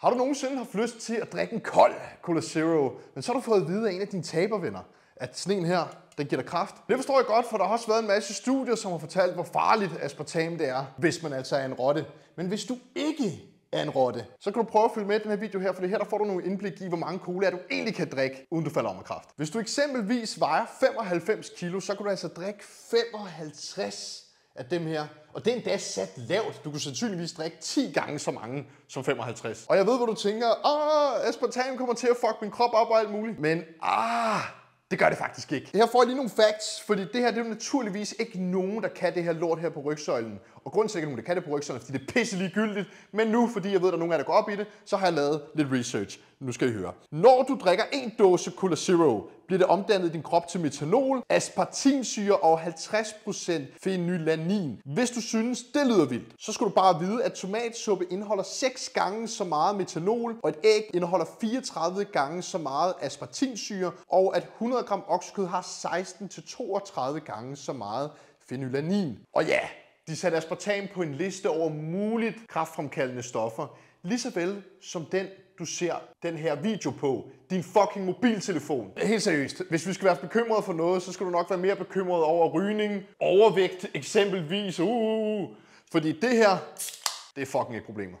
Har du nogensinde haft lyst til at drikke en kold Cola Zero, men så har du fået at vide af en af dine tabervenner, at sådan en her, den giver dig kræft? Det forstår jeg godt, for der har også været en masse studier, som har fortalt, hvor farligt aspartam det er, hvis man altså er en rotte. Men hvis du ikke er en rotte, så kan du prøve at følge med i den her video her, for her der får du nogle indblik i, hvor mange cola du egentlig kan drikke, uden du falder om af kræft. Hvis du eksempelvis vejer 95 kilo, så kan du altså drikke 55 af dem her. Og det er endda sat lavt. Du kunne sandsynligvis drikke 10 gange så mange som 55. Og jeg ved, hvor du tænker, aspartam kommer til at fuck min krop op og alt muligt. Men det gør det faktisk ikke. Her får jeg lige nogle facts, fordi det her det er jo naturligvis ikke nogen, der kan det her lort her på rygsøjlen. Og grunden til, at nogen, der kan det på rygsøjlen, fordi det er pisse ligegyldigt. Men nu, fordi jeg ved, at der er nogen af jer, der går op i det, så har jeg lavet lidt research. Nu skal I høre. Når du drikker en dåse Cola Zero, bliver det omdannet i din krop til metanol, aspartinsyre og 50% phenylanin. Hvis du synes, det lyder vildt, så skal du bare vide, at tomatsuppe indeholder 6 gange så meget metanol, og et æg indeholder 34 gange så meget aspartinsyre, og at 100 gram oksekød har 16-32 gange så meget phenylanin. Og ja, de satte aspartam på en liste over muligt kræftfremkaldende stoffer, lige så vel som den, du ser den her video på din fucking mobiltelefon. Helt seriøst, hvis vi skal være bekymrede for noget, så skal du nok være mere bekymret over rygning, overvægt eksempelvis. Fordi det her, det er fucking et problem.